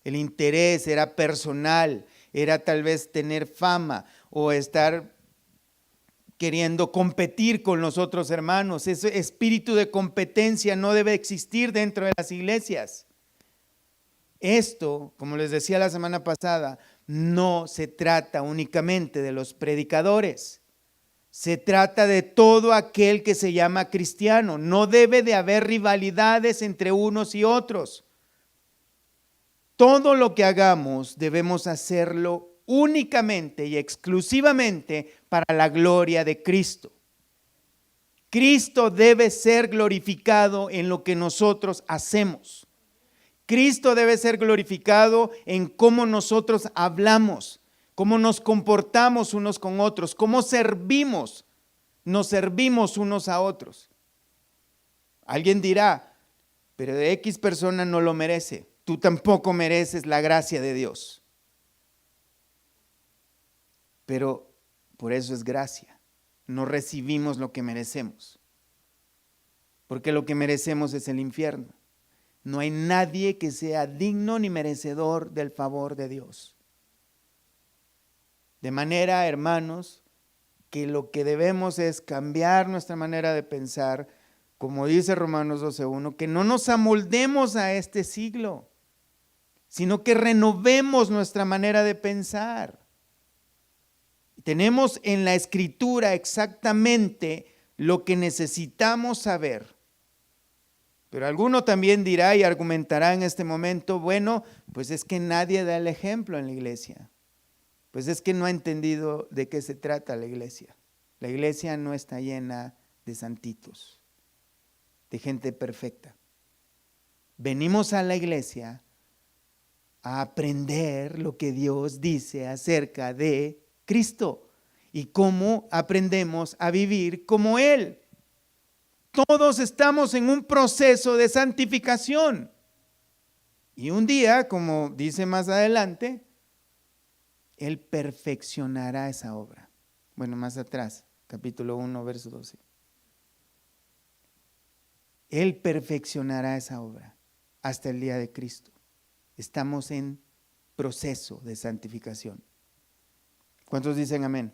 El interés era personal, era tal vez tener fama o estar queriendo competir con los otros hermanos. Ese espíritu de competencia no debe existir dentro de las iglesias. Esto, como les decía la semana pasada, no se trata únicamente de los predicadores. Se trata de todo aquel que se llama cristiano. No debe de haber rivalidades entre unos y otros. Todo lo que hagamos debemos hacerlo únicamente y exclusivamente para la gloria de Cristo. Cristo debe ser glorificado en lo que nosotros hacemos. Cristo debe ser glorificado en cómo nosotros hablamos, cómo nos comportamos unos con otros, cómo servimos, nos servimos unos a otros. Alguien dirá, pero de X persona no lo merece. Tú tampoco mereces la gracia de Dios. Pero por eso es gracia. No recibimos lo que merecemos. Porque lo que merecemos es el infierno. No hay nadie que sea digno ni merecedor del favor de Dios. De manera, hermanos, que lo que debemos es cambiar nuestra manera de pensar, como dice Romanos 12:1, que no nos amoldemos a este siglo, sino que renovemos nuestra manera de pensar. Tenemos en la Escritura exactamente lo que necesitamos saber. Pero alguno también dirá y argumentará en este momento, bueno, pues es que nadie da el ejemplo en la iglesia. Pues es que no ha entendido de qué se trata la iglesia. La iglesia no está llena de santitos, de gente perfecta. Venimos a la iglesia a aprender lo que Dios dice acerca de Cristo y cómo aprendemos a vivir como Él. Todos estamos en un proceso de santificación. Y un día, como dice más adelante, Él perfeccionará esa obra. Bueno, más atrás, capítulo 1, verso 12. Él perfeccionará esa obra hasta el día de Cristo. Estamos en proceso de santificación. ¿Cuántos dicen amén?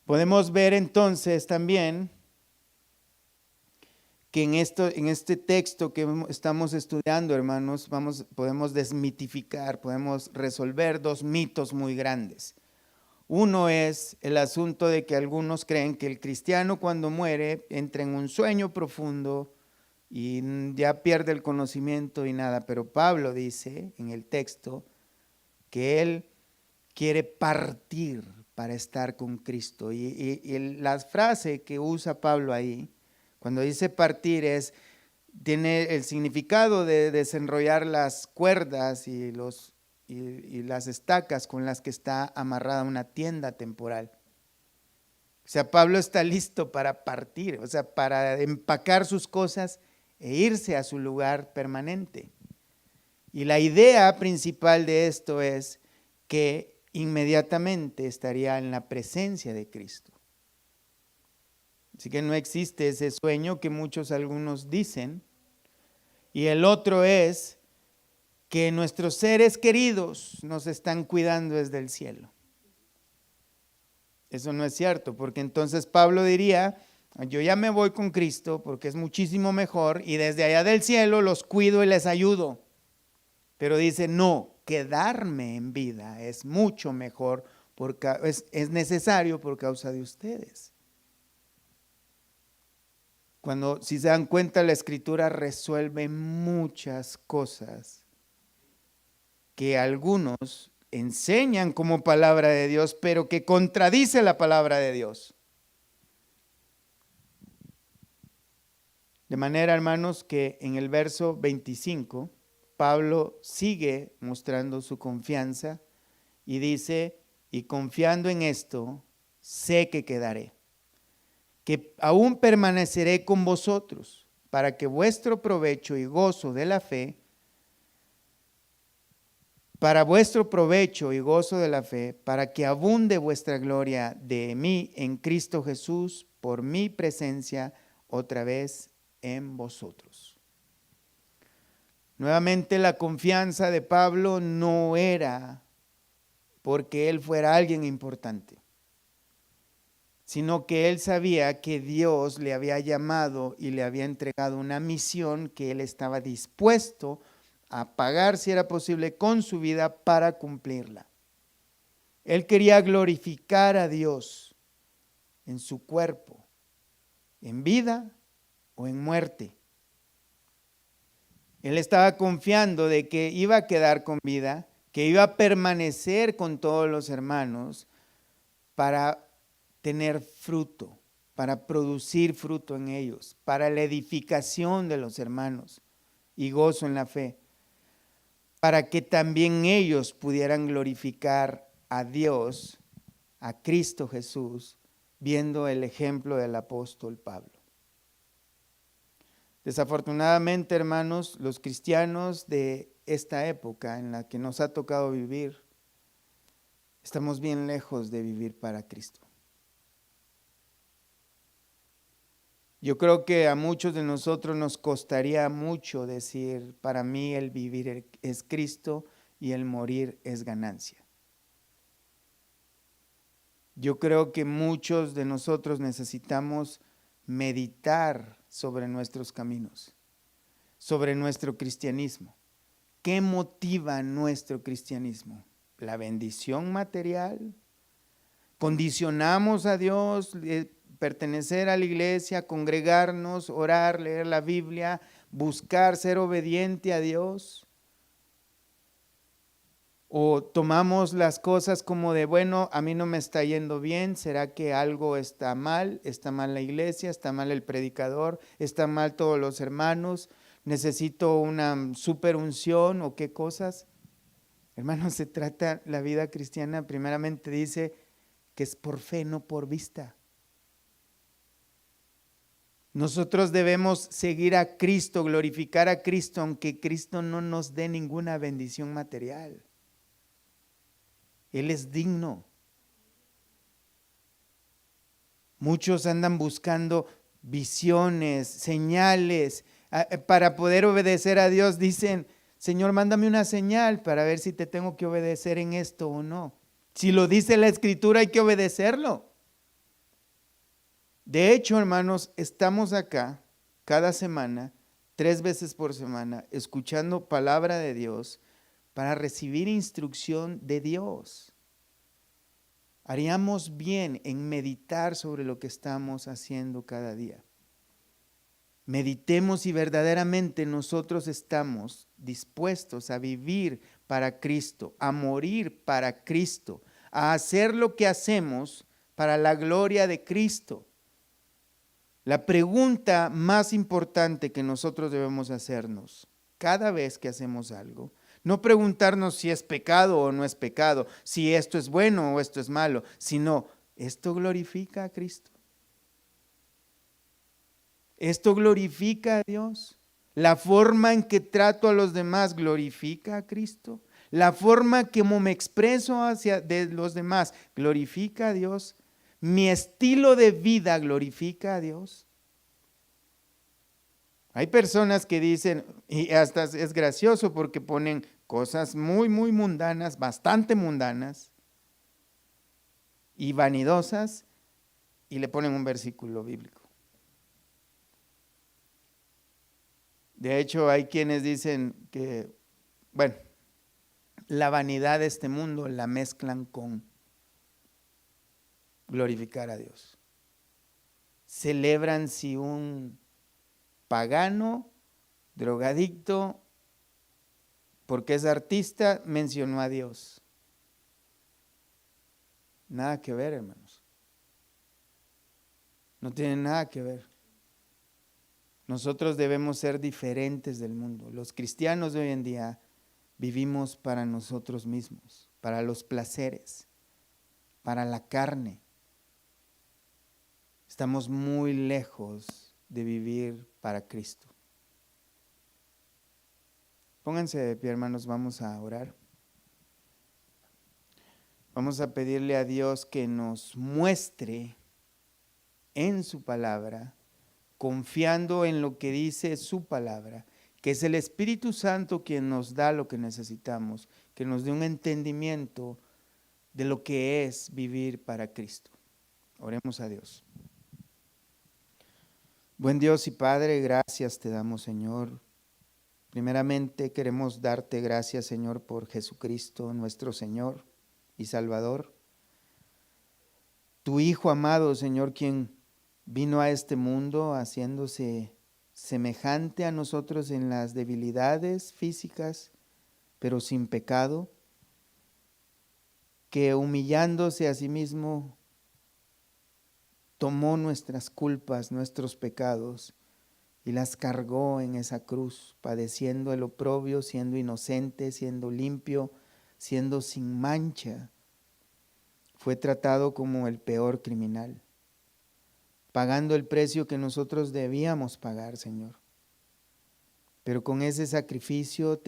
Podemos ver entonces también que en este texto que estamos estudiando, hermanos, podemos desmitificar, podemos resolver dos mitos muy grandes. Uno es el asunto de que algunos creen que el cristiano cuando muere entra en un sueño profundo y ya pierde el conocimiento y nada, pero Pablo dice en el texto que él quiere partir para estar con Cristo. Y la frase que usa Pablo ahí, cuando dice partir, tiene el significado de desenrollar las cuerdas y las estacas con las que está amarrada una tienda temporal. O sea, Pablo está listo para partir, o sea, para empacar sus cosas e irse a su lugar permanente. Y la idea principal de esto es que inmediatamente estaría en la presencia de Cristo. Así que no existe ese sueño que algunos dicen. Y el otro es que nuestros seres queridos nos están cuidando desde el cielo. Eso no es cierto, porque entonces Pablo diría, yo ya me voy con Cristo porque es muchísimo mejor y desde allá del cielo los cuido y les ayudo. Pero dice, no, quedarme en vida es mucho mejor, porque es necesario por causa de ustedes. Si se dan cuenta, la Escritura resuelve muchas cosas que algunos enseñan como palabra de Dios, pero que contradice la palabra de Dios. De manera, hermanos, que en el verso 25, Pablo sigue mostrando su confianza y dice, y confiando en esto, sé que quedaré, que aún permaneceré con vosotros, para que vuestro provecho y gozo de la fe, para que abunde vuestra gloria de mí en Cristo Jesús, por mi presencia otra vez en vosotros. Nuevamente, la confianza de Pablo no era porque él fuera alguien importante, sino que él sabía que Dios le había llamado y le había entregado una misión que él estaba dispuesto a pagar, si era posible, con su vida para cumplirla. Él quería glorificar a Dios en su cuerpo, en vida o en muerte. Él estaba confiando de que iba a quedar con vida, que iba a permanecer con todos los hermanos para tener fruto, para producir fruto en ellos, para la edificación de los hermanos y gozo en la fe, para que también ellos pudieran glorificar a Dios, a Cristo Jesús, viendo el ejemplo del apóstol Pablo. Desafortunadamente, hermanos, los cristianos de esta época en la que nos ha tocado vivir, estamos bien lejos de vivir para Cristo. Yo creo que a muchos de nosotros nos costaría mucho decir, para mí el vivir es Cristo y el morir es ganancia. Yo creo que muchos de nosotros necesitamos meditar sobre nuestros caminos, sobre nuestro cristianismo. ¿Qué motiva nuestro cristianismo? ¿La bendición material? ¿Condicionamos a Dios, pertenecer a la iglesia, congregarnos, orar, leer la Biblia, buscar ser obediente a Dios? ¿O tomamos las cosas como de, bueno, a mí no me está yendo bien, será que algo está mal la iglesia, está mal el predicador, está mal todos los hermanos, necesito una super unción o qué cosas? Hermanos, se trata, la vida cristiana primeramente dice que es por fe, no por vista. Nosotros debemos seguir a Cristo, glorificar a Cristo, aunque Cristo no nos dé ninguna bendición material. Él es digno. Muchos andan buscando visiones, señales, para poder obedecer a Dios. Dicen, Señor, mándame una señal para ver si te tengo que obedecer en esto o no. Si lo dice la Escritura, hay que obedecerlo. De hecho, hermanos, estamos acá cada semana, 3 veces por semana, escuchando palabra de Dios para recibir instrucción de Dios. Haríamos bien en meditar sobre lo que estamos haciendo cada día. Meditemos si verdaderamente nosotros estamos dispuestos a vivir para Cristo, a morir para Cristo, a hacer lo que hacemos para la gloria de Cristo. La pregunta más importante que nosotros debemos hacernos cada vez que hacemos algo, no preguntarnos si es pecado o no es pecado, si esto es bueno o esto es malo, sino, ¿esto glorifica a Cristo? ¿Esto glorifica a Dios? ¿La forma en que trato a los demás glorifica a Cristo? ¿La forma como me expreso hacia de los demás glorifica a Dios? ¿Mi estilo de vida glorifica a Dios? Hay personas que dicen, y hasta es gracioso porque ponen cosas muy, muy mundanas, bastante mundanas y vanidosas, y le ponen un versículo bíblico. De hecho, hay quienes dicen que, bueno, la vanidad de este mundo la mezclan con glorificar a Dios. Celebran si un pagano, drogadicto, porque es artista, mencionó a Dios. Nada que ver, hermanos. No tiene nada que ver. Nosotros debemos ser diferentes del mundo. Los cristianos de hoy en día vivimos para nosotros mismos, para los placeres, para la carne. Estamos muy lejos de vivir para Cristo. Pónganse de pie, hermanos, vamos a orar. Vamos a pedirle a Dios que nos muestre en su palabra, confiando en lo que dice su palabra, que es el Espíritu Santo quien nos da lo que necesitamos, que nos dé un entendimiento de lo que es vivir para Cristo. Oremos a Dios. Buen Dios y Padre, gracias te damos, Señor. Primeramente queremos darte gracias, Señor, por Jesucristo, nuestro Señor y Salvador. Tu Hijo amado, Señor, quien vino a este mundo haciéndose semejante a nosotros en las debilidades físicas, pero sin pecado, que humillándose a sí mismo, tomó nuestras culpas, nuestros pecados, y las cargó en esa cruz, padeciendo el oprobio, siendo inocente, siendo limpio, siendo sin mancha. Fue tratado como el peor criminal, pagando el precio que nosotros debíamos pagar, Señor. Pero con ese sacrificio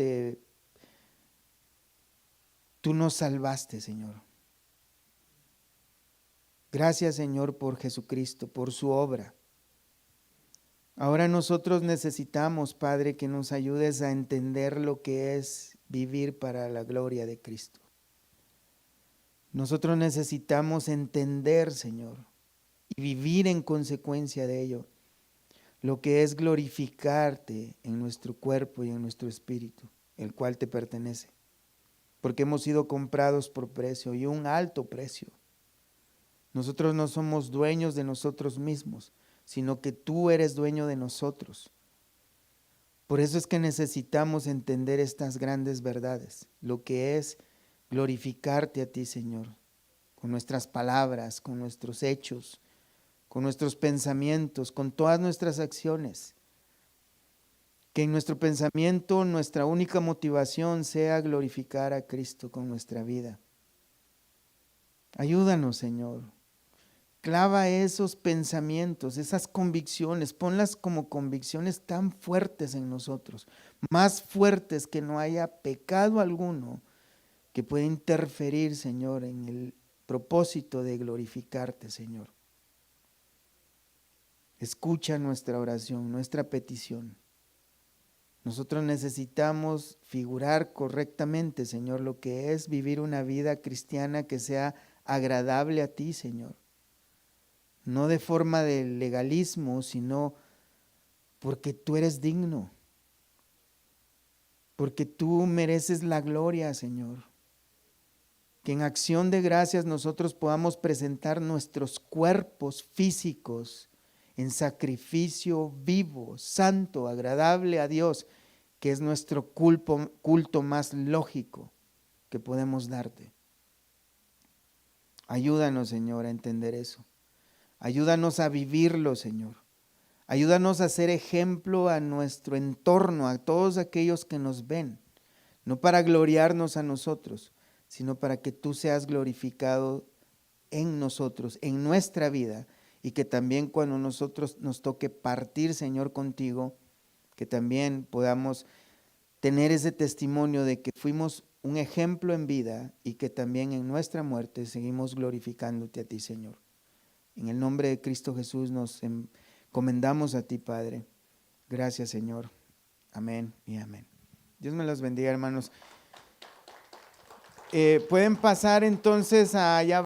tú nos salvaste, Señor. Gracias, Señor, por Jesucristo, por su obra. Ahora nosotros necesitamos, Padre, que nos ayudes a entender lo que es vivir para la gloria de Cristo. Nosotros necesitamos entender, Señor, y vivir en consecuencia de ello. lo que es glorificarte en nuestro cuerpo y en nuestro espíritu, el cual te pertenece, porque hemos sido comprados por precio y un alto precio. Nosotros no somos dueños de nosotros mismos, sino que tú eres dueño de nosotros. Por eso es que necesitamos entender estas grandes verdades, lo que es glorificarte a ti, Señor, con nuestras palabras, con nuestros hechos, con nuestros pensamientos, con todas nuestras acciones. Que en nuestro pensamiento nuestra única motivación sea glorificar a Cristo con nuestra vida. Ayúdanos, Señor. Clava esos pensamientos, esas convicciones, ponlas como convicciones tan fuertes en nosotros, más fuertes que no haya pecado alguno que pueda interferir, Señor, en el propósito de glorificarte, Señor. Escucha nuestra oración, nuestra petición. Nosotros necesitamos figurar correctamente, Señor, lo que es vivir una vida cristiana que sea agradable a ti, Señor. No de forma de legalismo, sino porque tú eres digno, porque tú mereces la gloria, Señor. Que en acción de gracias nosotros podamos presentar nuestros cuerpos físicos en sacrificio vivo, santo, agradable a Dios, que es nuestro culto más lógico que podemos darte. Ayúdanos, Señor, a entender eso. Ayúdanos a vivirlo, Señor. Ayúdanos a ser ejemplo a nuestro entorno, a todos aquellos que nos ven, no para gloriarnos a nosotros, sino para que tú seas glorificado en nosotros, en nuestra vida, y que también cuando nosotros nos toque partir, Señor, contigo, que también podamos tener ese testimonio de que fuimos un ejemplo en vida y que también en nuestra muerte seguimos glorificándote a ti, Señor. En el nombre de Cristo Jesús nos encomendamos a ti, Padre. Gracias, Señor. Amén y amén. Dios me los bendiga, hermanos. Pueden pasar entonces allá